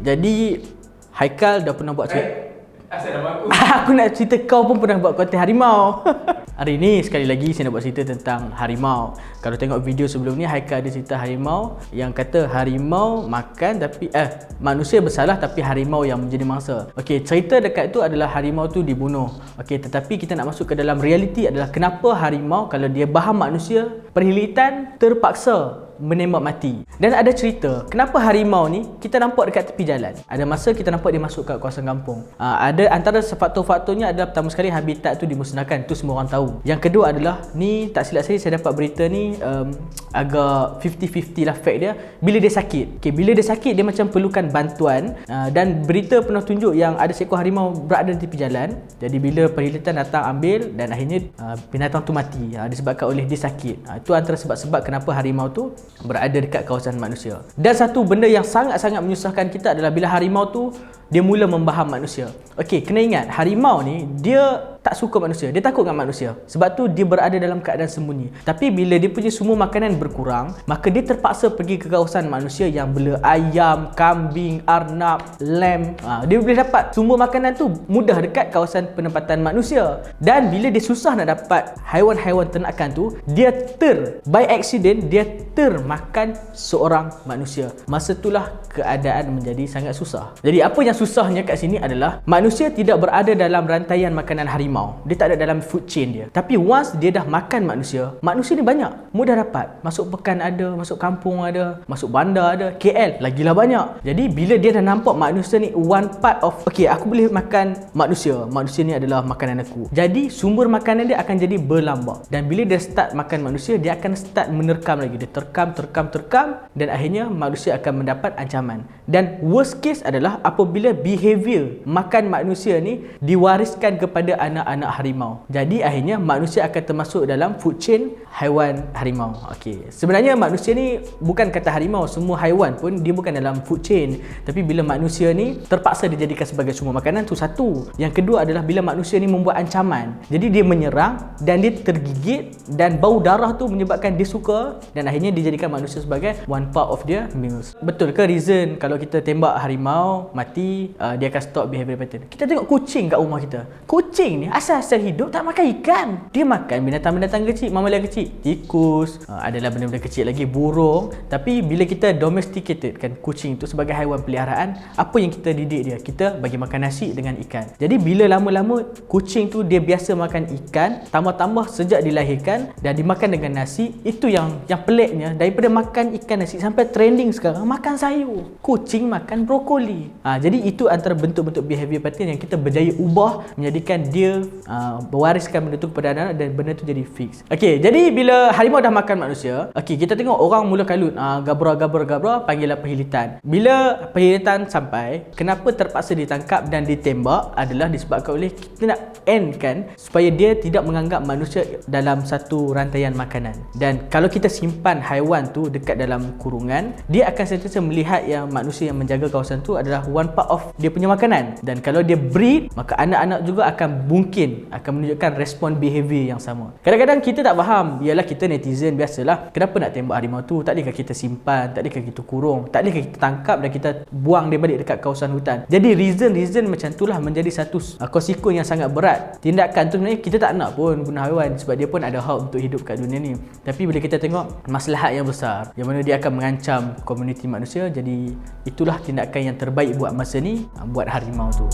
Jadi Haikal dah pernah buat cerita. Asal nama aku. Aku nak cerita kau pun pernah buat konten harimau. Hari ni sekali lagi saya nak buat cerita tentang harimau. Kalau tengok video sebelum ni, Haikal ada cerita harimau yang kata harimau makan tapi manusia bersalah tapi harimau yang menjadi mangsa. Okey, cerita dekat tu adalah harimau tu dibunuh. Okey, tetapi kita nak masuk ke dalam realiti adalah kenapa harimau kalau dia bahan manusia, perhilitan terpaksa menembak mati. Dan ada cerita kenapa harimau ni kita nampak dekat tepi jalan. Ada masa kita nampak dia masuk kat kawasan kampung. Ada antara faktor-faktornya adalah pertama sekali habitat tu dimusnahkan, tu semua orang tahu. Yang kedua adalah ni tak silap saya dapat berita ni agak 50-50 lah fact dia, bila dia sakit. Okay, bila dia sakit dia macam perlukan bantuan dan berita pernah tunjuk yang ada seekor harimau berada di tepi jalan. Jadi bila perhilitan datang ambil dan akhirnya binatang tu mati disebabkan oleh dia sakit. Itu antara sebab-sebab kenapa harimau tu berada dekat kawasan manusia. Dan satu benda yang sangat-sangat menyusahkan kita adalah bila harimau tu dia mula membaham manusia. Okey, kena ingat harimau ni dia tak suka manusia, dia takut dengan manusia. Sebab tu dia berada dalam keadaan sembunyi. Tapi bila dia punya semua makanan berkurang, maka dia terpaksa pergi ke kawasan manusia yang bela ayam, kambing, arnab, lamb. Dia boleh dapat semua makanan tu mudah dekat kawasan penempatan manusia. Dan bila dia susah nak dapat haiwan-haiwan ternakan tu, dia by accident dia termakan seorang manusia. Masa itulah keadaan menjadi sangat susah. Jadi apa yang susahnya kat sini adalah manusia tidak berada dalam rantaian makanan harimau. Dia tak ada dalam food chain dia. Tapi once dia dah makan manusia, manusia ni banyak, mudah dapat. Masuk pekan ada, masuk kampung ada, masuk bandar ada, KL lagilah banyak. Jadi bila dia dah nampak manusia ni one part of, okay, aku boleh makan manusia, manusia ni adalah makanan aku. Jadi sumber makanan dia akan jadi berlambak. Dan bila dia start makan manusia, dia akan start menerkam lagi. Dia terkam dan akhirnya manusia akan mendapat ancaman. Dan worst case adalah apabila behavior makan manusia ni diwariskan kepada anak-anak harimau. Jadi akhirnya manusia akan termasuk dalam food chain haiwan harimau. Okey, sebenarnya manusia ni bukan kata harimau, semua haiwan pun dia bukan dalam food chain. Tapi bila manusia ni terpaksa dijadikan sebagai sumber makanan tu satu. Yang kedua adalah bila manusia ni membuat ancaman. Jadi dia menyerang dan dia tergigit dan bau darah tu menyebabkan dia suka dan akhirnya dijadikan manusia sebagai one part of their meals. Betul ke reason kalau kita tembak harimau mati dia akan stop behavior pattern? Kita tengok kucing kat rumah kita. Kucing ni asal-asal hidup tak makan ikan. Dia makan binatang-binatang kecil, mamalia kecil, tikus, adalah benda-benda kecil lagi, burung. Tapi bila kita domesticated kan kucing itu sebagai haiwan peliharaan, apa yang kita didik dia? Kita bagi makan nasi dengan ikan. Jadi bila lama-lama kucing tu dia biasa makan ikan, tambah-tambah sejak dilahirkan dan dimakan dengan nasi, itu yang peliknya, daripada makan ikan nasi sampai trending sekarang makan sayur. Kucing makan brokoli. Jadi itu antara bentuk-bentuk behavior pattern yang kita berjaya ubah menjadikan dia mewariskan benda tu kepada anak dan benda tu jadi fix. Okey, jadi bila harimau dah makan manusia, okey, kita tengok orang mula kalut, gabra panggillah perhilitan. Bila perhilitan sampai, kenapa terpaksa ditangkap dan ditembak adalah disebabkan oleh kita nak end kan supaya dia tidak menganggap manusia dalam satu rantaian makanan. Dan kalau kita simpan haiwan tu dekat dalam kurungan, dia akan sentiasa melihat yang manusia yang menjaga kawasan tu adalah one part of dia punya makanan. Dan kalau dia breed, maka anak-anak juga akan mungkin akan menunjukkan respon behavior yang sama. Kadang-kadang kita tak faham, ialah kita netizen biasalah, kenapa nak tembak harimau tu? Tak adakah kita simpan, tak adakah kita kurung, tak adakah kita tangkap dan kita buang dia balik dekat kawasan hutan? Jadi reason macam itulah menjadi satu konsekuen yang sangat berat. Tindakan tu sebenarnya kita tak nak pun bunuh haiwan sebab dia pun ada hak untuk hidup kat dunia ni. Tapi bila kita tengok maslahat yang besar yang mana dia akan mengancam komuniti manusia, jadi itulah tindakan yang terbaik buat masa ni, buat harimau tu.